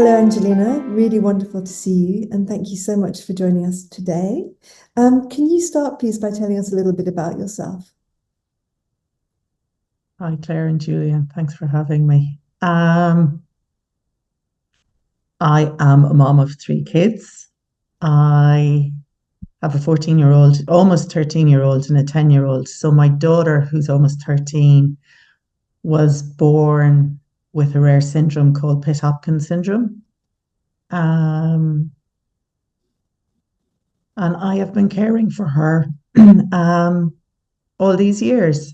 Hello, Angelina. Really wonderful to see you, and thank you so much for joining us today. Can you start, please, by telling us a little bit about yourself? Hi, Claire and Julian. Thanks for having me. I am a mom of three kids. I have a 14-year-old, almost 13-year-old, and a 10-year-old. So my daughter, who's almost 13, was born with a rare syndrome called Pitt-Hopkins syndrome. Um, and I have been caring for her all these years.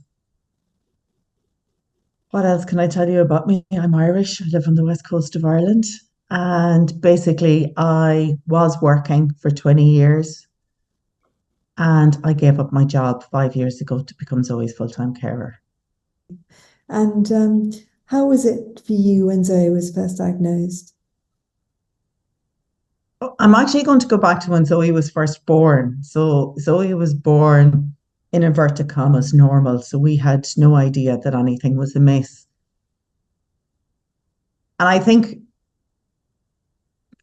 What else can I tell you about me? I'm Irish. I live on the west coast of Ireland. And basically, I was working for 20 years and I gave up my job 5 years ago to become Zoe's full time carer. And how was it for you when Zoe was first diagnosed? I'm actually going to go back to when Zoe was first born. So, Zoe was born in inverted commas normal. So, we had no idea that anything was amiss. And I think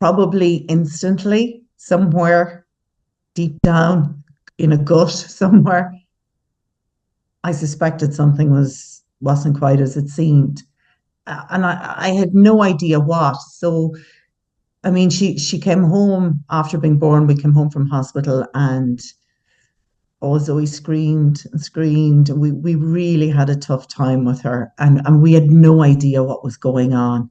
probably instantly, somewhere deep down in a gut somewhere, I suspected something wasn't quite as it seemed, and I had no idea what. So I mean, she came home after being born. We came home from hospital, and oh, Zoe screamed and screamed. We really had a tough time with her, and we had no idea what was going on,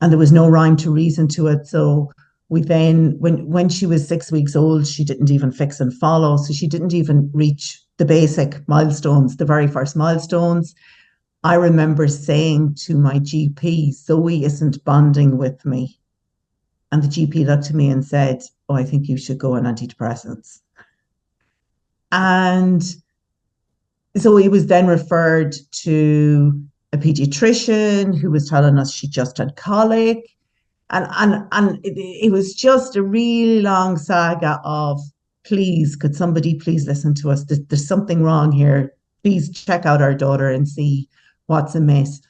and there was no rhyme to reason to it. So we then, when she was 6 weeks old, she didn't even fix and follow. So she didn't even reach the basic milestones, the very first milestones. I remember saying to my GP, Zoe isn't bonding with me. And the GP looked at me and said, oh, I think you should go on antidepressants. And Zoe was then referred to a pediatrician who was telling us she just had colic. And it was just a really long saga of, please, could somebody please listen to us? There's something wrong here. Please check out our daughter and see what's amiss.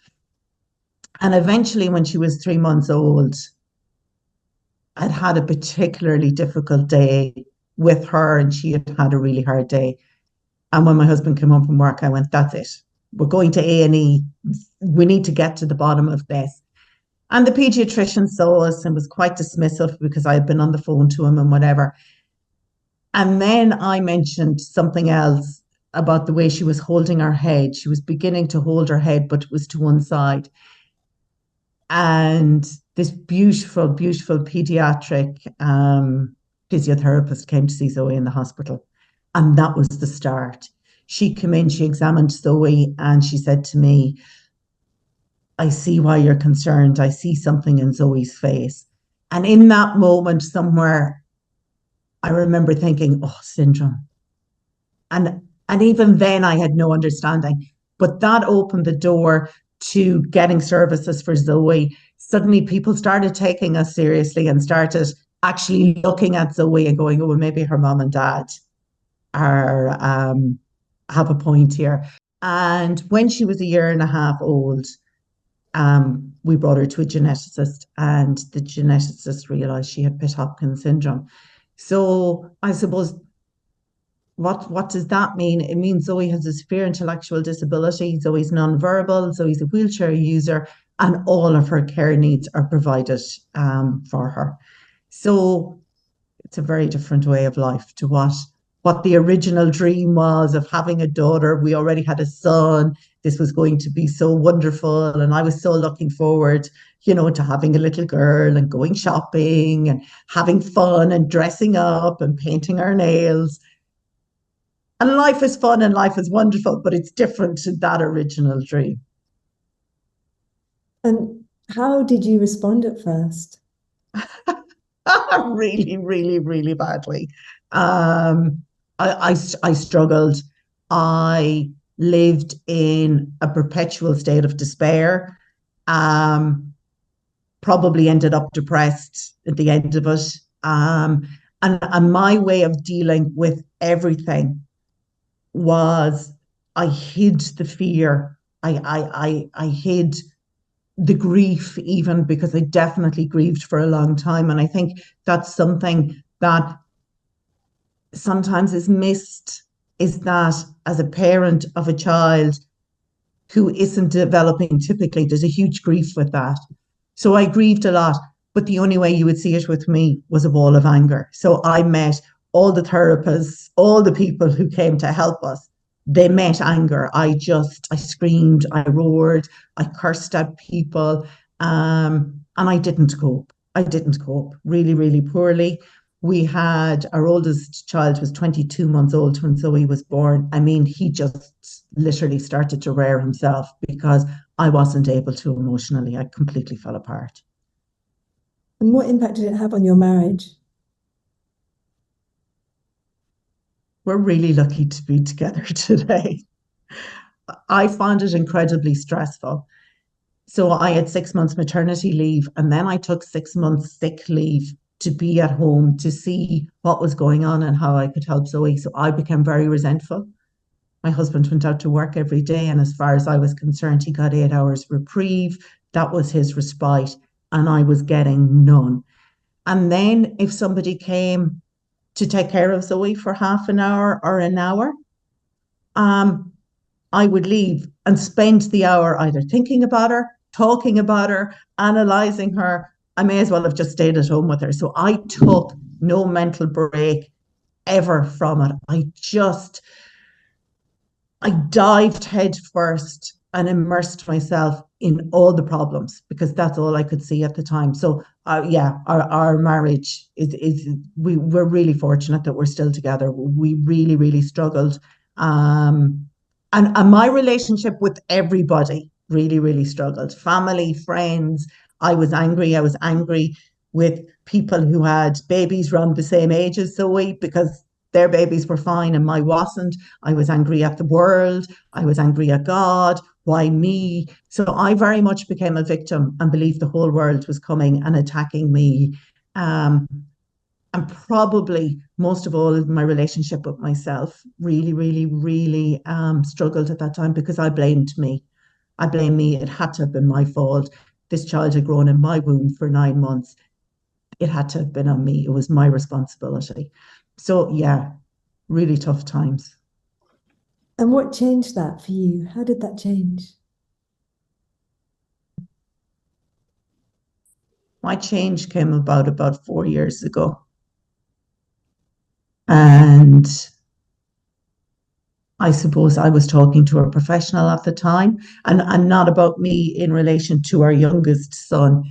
And eventually, when she was 3 months old, I'd had a particularly difficult day with her, and she had had a really hard day. And when my husband came home from work, I went, "That's it. We're going to A&E. We need to get to the bottom of this." And the pediatrician saw us and was quite dismissive because I had been on the phone to him and whatever. And then I mentioned something else about the way she was holding her head. She was beginning to hold her head, but it was to one side. And this beautiful, beautiful pediatric physiotherapist came to see Zoe in the hospital. And that was the start. She came in, she examined Zoe, and she said to me, I see why you're concerned. I see something in Zoe's face. And in that moment, somewhere, I remember thinking, oh, syndrome. And even then I had no understanding. But that opened the door to getting services for Zoe. Suddenly people started taking us seriously and started actually looking at Zoe and going, oh, well, maybe her mom and dad are have a point here. And when she was a year and a half old, we brought her to a geneticist, and the geneticist realized she had Pitt-Hopkins syndrome. So I suppose what does that mean? It means Zoe has a severe intellectual disability. Zoe's nonverbal. Zoe's a wheelchair user, and all of her care needs are provided for her. So it's a very different way of life to what the original dream was of having a daughter. We already had a son. This was going to be so wonderful, and I was so looking forward, to having a little girl and going shopping and having fun and dressing up and painting our nails. And life is fun and life is wonderful, but it's different to that original dream. And how did you respond at first? Really, really, really badly. Um, I struggled. I lived in a perpetual state of despair. Um, Probably ended up depressed at the end of it. And my way of dealing with everything was I hid the fear. I hid the grief, even because I definitely grieved for a long time. And I think that's something that sometimes is missed, is that as a parent of a child who isn't developing typically, there's a huge grief with that. So I grieved a lot, but the only way you would see it with me was a wall of anger. So I met all the therapists, all the people who came to help us. They met anger. I screamed, I roared, I cursed at people, and I didn't cope. I didn't cope really, really poorly. We had our oldest child was 22 months old when Zoe was born. I mean, he just literally started to rear himself because I wasn't able to emotionally. I completely fell apart. And what impact did it have on your marriage? We're really lucky to be together today. I found it incredibly stressful. So I had 6 months maternity leave, and then I took 6 months sick leave to be at home to see what was going on and how I could help Zoe. So I became very resentful. My husband went out to work every day, and as far as I was concerned, he got 8 hours reprieve. That was his respite, and I was getting none. And then if somebody came to take care of Zoe for half an hour or an hour, um, I would leave and spend the hour either thinking about her, talking about her, analysing her. I may as well have just stayed at home with her. So I took no mental break ever from it. I dived head first and immersed myself in all the problems because that's all I could see at the time. So, yeah, our marriage we're really fortunate that we're still together. We really, really struggled. And my relationship with everybody really, really struggled. Family, friends. I was angry. I was angry with people who had babies around the same age as Zoe because their babies were fine and my wasn't. I was angry at the world. I was angry at God. Why me? So I very much became a victim and believed the whole world was coming and attacking me. Um, and probably most of all, my relationship with myself really, really, really struggled at that time because I blamed me. I blame me. It had to have been my fault. This child had grown in my womb for 9 months. It had to have been on me. It was my responsibility. So, yeah, really tough times. And what changed that for you? How did that change? My change came about 4 years ago. And I suppose I was talking to a professional at the time, and not about me in relation to our youngest son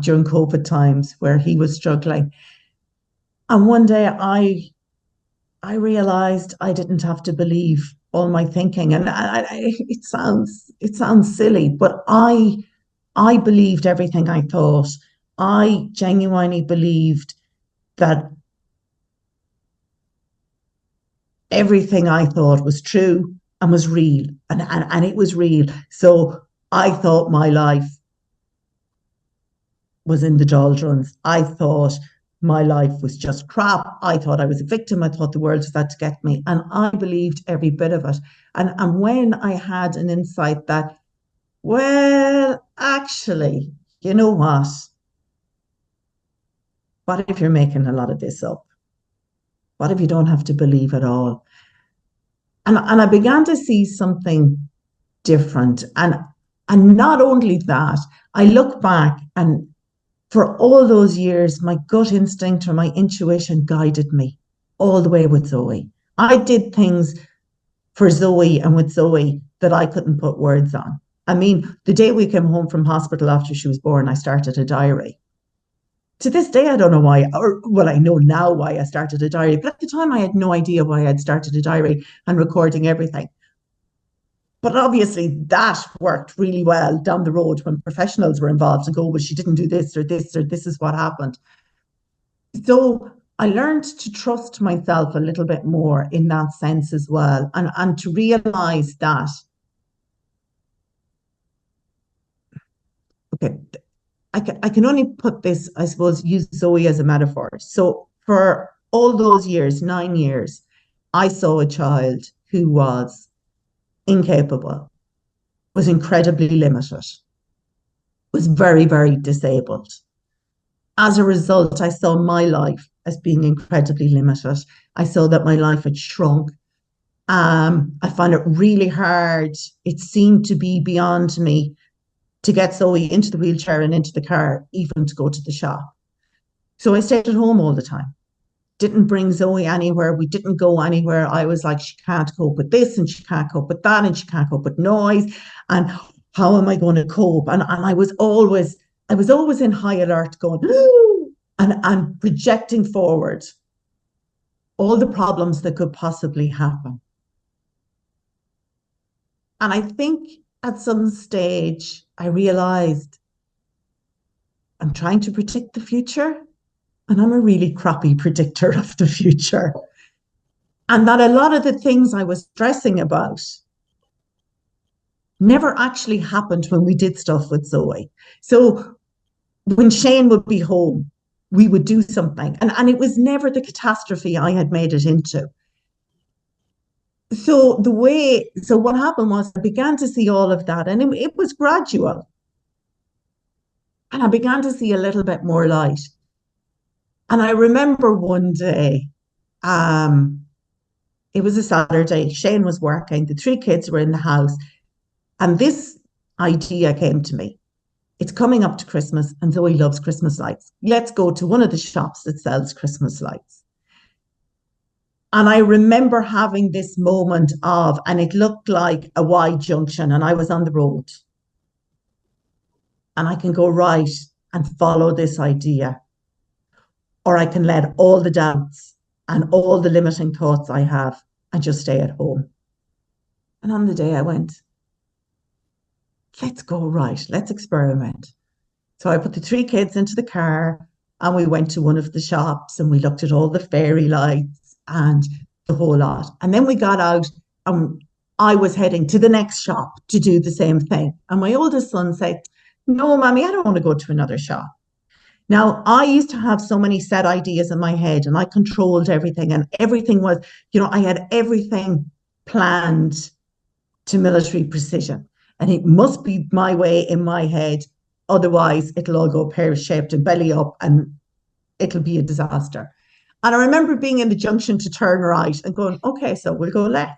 during COVID times where he was struggling. And one day I realized I didn't have to believe all my thinking, and it sounds silly, but I believed everything I thought. I genuinely believed that everything I thought was true and was real, and it was real. So I thought my life was in the doldrums. I thought my life was just crap. I thought I was a victim. I thought the world was out to get me. And I believed every bit of it. And when I had an insight that, well, actually, you know what if you're making a lot of this up? What if you don't have to believe it all? And I began to see something different. And not only that, I look back and for all those years, my gut instinct or my intuition guided me all the way with Zoe. I did things for Zoe and with Zoe that I couldn't put words on. I mean, the day we came home from hospital after she was born, I started a diary. To this day, I don't know why, or well, I know now why I started a diary, but at the time I had no idea why I'd started a diary and recording everything. But obviously, that worked really well down the road when professionals were involved and go, well, she didn't do this or this, or this is what happened. So I learned to trust myself a little bit more in that sense as well, and to realize that, okay, I can only put this, I suppose, use Zoe as a metaphor. So for all those years, 9 years, I saw a child who was incapable, was incredibly limited. was very, very disabled. As a result, I saw my life as being incredibly limited. I saw that my life had shrunk. I found it really hard. It seemed to be beyond me to get Zoe into the wheelchair and into the car, even to go to the shop. So I stayed at home all the time. Didn't bring Zoe anywhere. We didn't go anywhere. I was like, she can't cope with this and she can't cope with that and she can't cope with noise. And how am I going to cope? And I was always in high alert going, and projecting forward all the problems that could possibly happen. And I think at some stage I realized I'm trying to predict the future, and I'm a really crappy predictor of the future. And that a lot of the things I was stressing about never actually happened when we did stuff with Zoe. So when Shane would be home, we would do something. And it was never the catastrophe I had made it into. So what happened was I began to see all of that, and it was gradual. And I began to see a little bit more light. And I remember one day, it was a Saturday, Shane was working, the three kids were in the house, and this idea came to me. It's coming up to Christmas, and Zoe loves Christmas lights. Let's go to one of the shops that sells Christmas lights. And I remember having this moment of, and it looked like a wide junction, and I was on the road. And I can go right and follow this idea, or I can let all the doubts and all the limiting thoughts I have and just stay at home. And on the day I went, let's go right, let's experiment. So I put the three kids into the car and we went to one of the shops and we looked at all the fairy lights and the whole lot. And then we got out and I was heading to the next shop to do the same thing. And my oldest son said, no, mommy, I don't want to go to another shop. Now, I used to have so many set ideas in my head and I controlled everything, and everything was, I had everything planned to military precision. And it must be my way in my head. Otherwise, it'll all go pear-shaped and belly up and it'll be a disaster. And I remember being in the junction to turn right and going, okay, so we'll go left.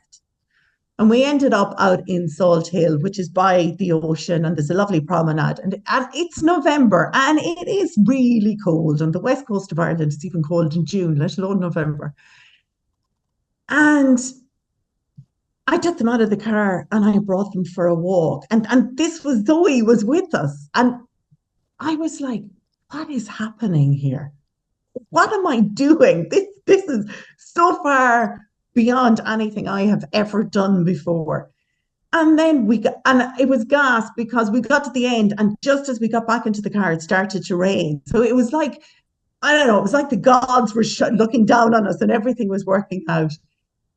And we ended up out in Salt Hill, which is by the ocean, and there's a lovely promenade. And it's November, and it is really cold. On the west coast of Ireland, it's even cold in June, let alone November. And I took them out of the car and I brought them for a walk. And this was Zoe was with us. And I was like, what is happening here? What am I doing? This is so far beyond anything I have ever done before. And then it was gas because we got to the end, and just as we got back into the car, it started to rain. So it was like, I don't know, it was like the gods were looking down on us and everything was working out.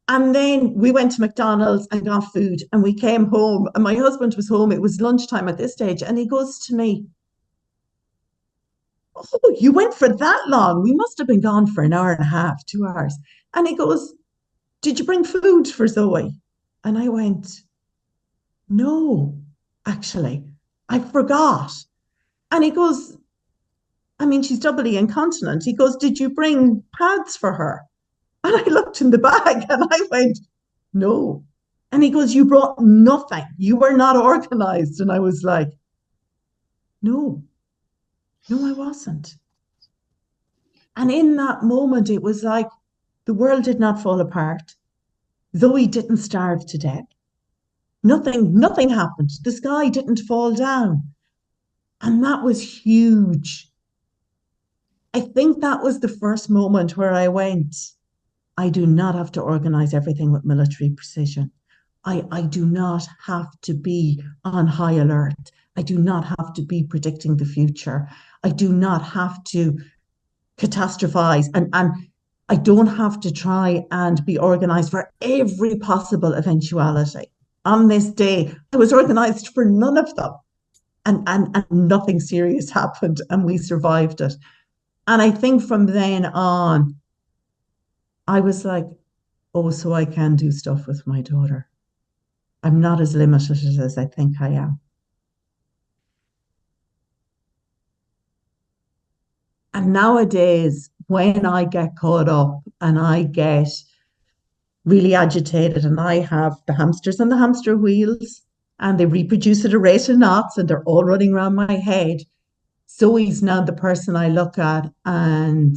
And then we went to McDonald's and got food, and we came home, and my husband was home. It was lunchtime at this stage, and he goes to me, oh, you went for that long? We must have been gone for an hour and a half, 2 hours. And he goes, did you bring food for Zoe? And I went, no, actually, I forgot. And he goes, I mean, she's doubly incontinent. He goes, did you bring pads for her? And I looked in the bag and I went, no. And he goes, you brought nothing. You were not organized. And I was like, no, I wasn't. And in that moment, it was like the world did not fall apart. Zoe didn't starve to death. Nothing happened. The sky didn't fall down. And that was huge. I think that was the first moment where I went, I do not have to organize everything with military precision. I do not have to be on high alert. I do not have to be predicting the future. I do not have to catastrophize, and I don't have to try and be organized for every possible eventuality. On this day, I was organized for none of them. And nothing serious happened and we survived it. And I think from then on, I was like, oh, so I can do stuff with my daughter. I'm not as limited as I think I am. And nowadays, when I get caught up and I get really agitated and I have the hamsters on the hamster wheels and they reproduce at a rate of knots and they're all running around my head, Zoe's now the person I look at and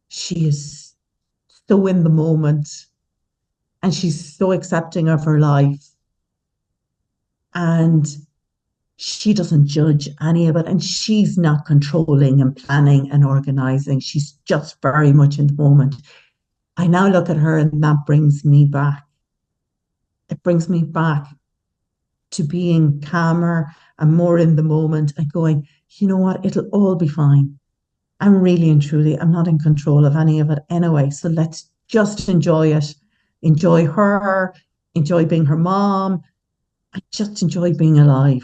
she is so in the moment and she's so accepting of her life and she doesn't judge any of it and she's not controlling and planning and organizing. She's just very much in the moment. I now look at her and that brings me back. It brings me back to being calmer and more in the moment and going, you know what, it'll all be fine. I'm really and truly, I'm not in control of any of it anyway. So let's just enjoy it. Enjoy her, enjoy being her mom. I just enjoy being alive.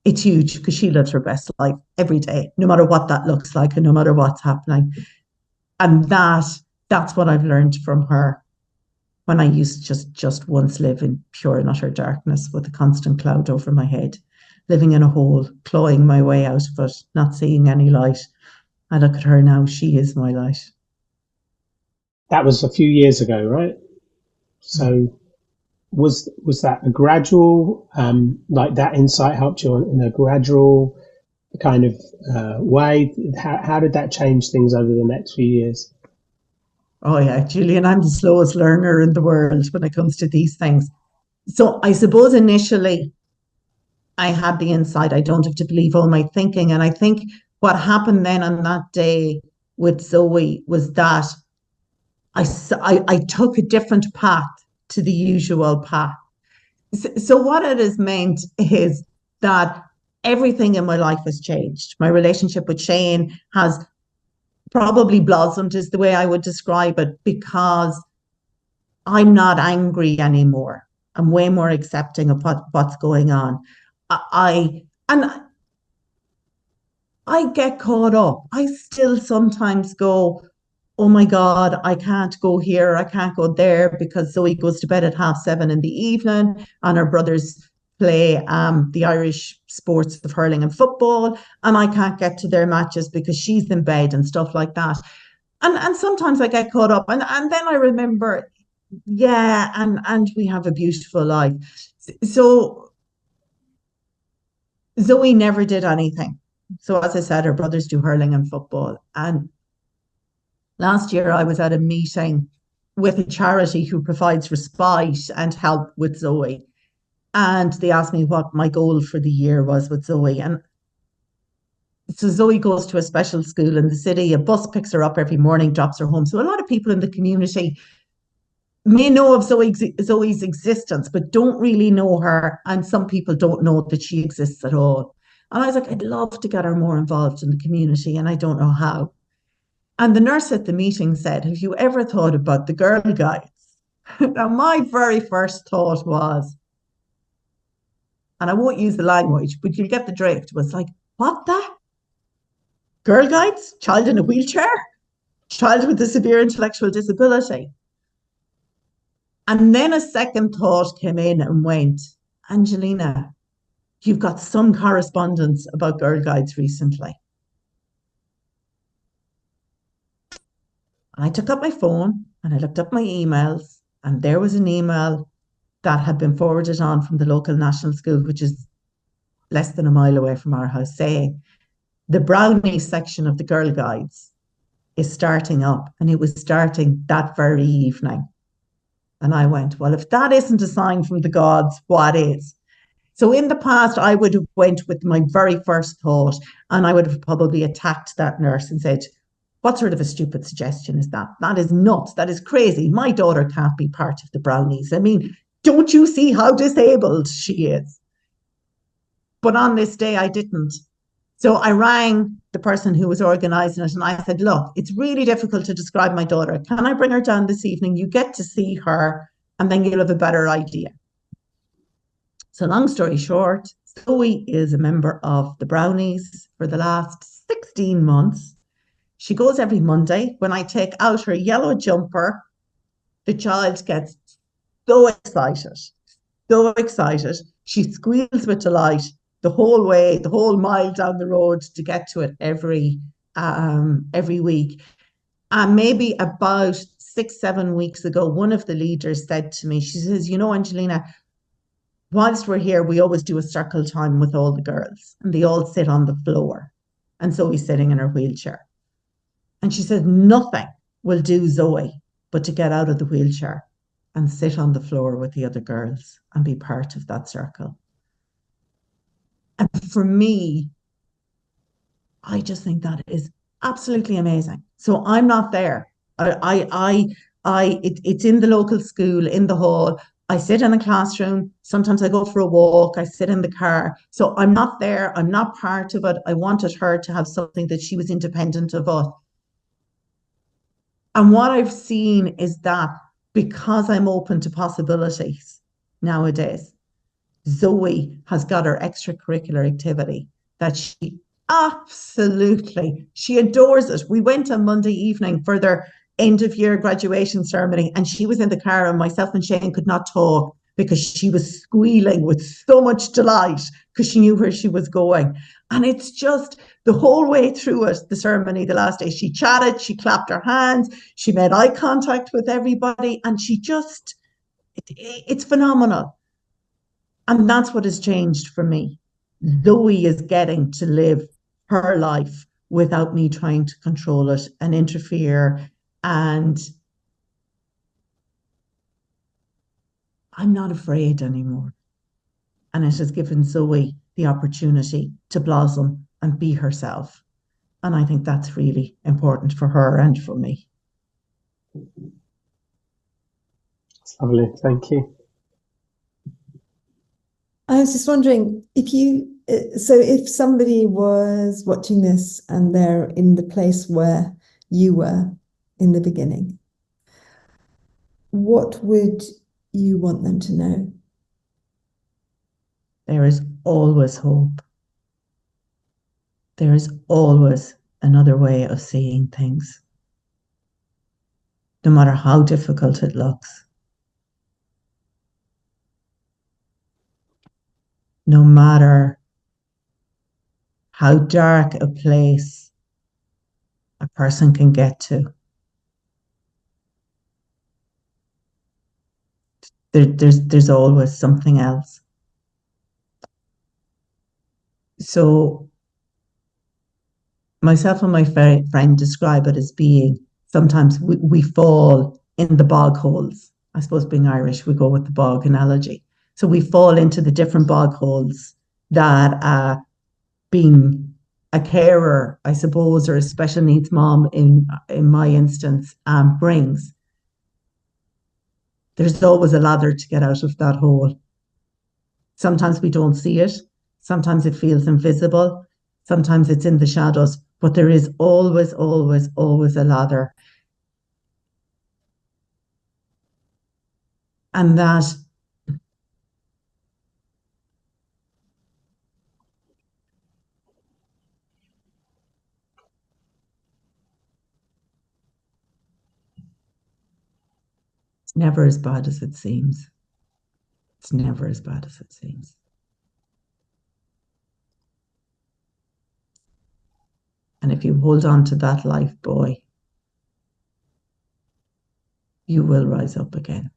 It's huge because she lives her best life every day, no matter what that looks like and no matter what's happening. And that's what I've learned from her when I used to just once live in pure and utter darkness with a constant cloud over my head, living in a hole, clawing my way out of it, not seeing any light. I look at her now, she is my light. That was a few years ago, right? So was that a gradual, like that insight helped you in a gradual kind of way? How did that change things over the next few years? Oh yeah, Julian, I'm the slowest learner in the world when it comes to these things. So I suppose initially I had the insight. I don't have to believe all my thinking. And I think what happened then on that day with Zoe was that I took a different path to the usual path. So what it has meant is that everything in my life has changed. My relationship with Shane has probably blossomed, is the way I would describe it, because I'm not angry anymore. I'm way more accepting of what's going on. And I get caught up. I still sometimes go, oh my God, I can't go here, I can't go there because Zoe goes to bed at 7:30 in the evening and her brothers play the Irish sports of hurling and football, and I can't get to their matches because she's in bed and stuff like that. And sometimes I get caught up and then I remember, yeah, and we have a beautiful life. So Zoe never did anything. So as I said, her brothers do hurling and football. And last year I was at a meeting with a charity who provides respite and help with Zoe. And they asked me what my goal for the year was with Zoe. And so Zoe goes to a special school in the city. A bus picks her up every morning, drops her home. So a lot of people in the community may know of Zoe's existence, but don't really know her. And some people don't know that she exists at all. And I was like, I'd love to get her more involved in the community, and I don't know how. And the nurse at the meeting said, have you ever thought about the Girl Guides? Now, my very first thought was, and I won't use the language, but you'll get the drift, was like, what the? Girl Guides? Child in a wheelchair? Child with a severe intellectual disability? And then a second thought came in and went, Angelina, you've got some correspondence about Girl Guides recently. And I took up my phone and I looked up my emails, and there was an email that had been forwarded on from the local national school, which is less than a mile away from our house, saying the Brownie section of the Girl Guides is starting up, and it was starting that very evening. And I went, well, if that isn't a sign from the gods, what is? So in the past, I would have went with my very first thought, and I would have probably attacked that nurse and said, what sort of a stupid suggestion is that? That is nuts. That is crazy. My daughter can't be part of the Brownies. I mean, don't you see how disabled she is? But on this day, I didn't. So I rang the person who was organising it and I said, look, it's really difficult to describe my daughter. Can I bring her down this evening? You get to see her and then you'll have a better idea. So long story short, Zoe is a member of the Brownies for the last 16 months. She goes every Monday. When I take out her yellow jumper, the child gets so excited, so excited. She squeals with delight. the whole way, the whole mile down the road to get to it every week. And maybe about 6, 7 weeks ago, one of the leaders said to me, she says, you know, Angelina, whilst we're here, we always do a circle time with all the girls and they all sit on the floor. And Zoe's sitting in her wheelchair. And she said, nothing will do Zoe but to get out of the wheelchair and sit on the floor with the other girls and be part of that circle. And for me, I just think that is absolutely amazing. So I'm not there. It's in the local school, in the hall. I sit in a classroom. Sometimes I go for a walk. I sit in the car. So I'm not there. I'm not part of it. I wanted her to have something that she was independent of us. And what I've seen is that because I'm open to possibilities nowadays, Zoe has got her extracurricular activity that she adores it. We went on Monday evening for their end of year graduation ceremony, and she was in the car, and myself and Shane could not talk because she was squealing with so much delight because she knew where she was going. And it's just the whole way through it, the ceremony, the last day, she chatted, she clapped her hands, she made eye contact with everybody, and it's phenomenal. And that's what has changed for me. Zoe is getting to live her life without me trying to control it and interfere. And I'm not afraid anymore. And it has given Zoe the opportunity to blossom and be herself. And I think that's really important for her and for me. That's lovely. Thank you. I was just wondering if somebody was watching this and they're in the place where you were in the beginning, what would you want them to know? There is always hope. There is always another way of seeing things, no matter how difficult it looks. No matter how dark a place a person can get to. There's always something else. So myself and my friend describe it as being, sometimes we fall in the bog holes. I suppose being Irish, we go with the bog analogy. So we fall into the different bog holes that being a carer, I suppose, or a special needs mom in my instance, brings. There's always a ladder to get out of that hole. Sometimes we don't see it. Sometimes it feels invisible. Sometimes it's in the shadows, but there is always, always, always a ladder. And that it's never as bad as it seems. It's never as bad as it seems. And if you hold on to that life buoy, you will rise up again.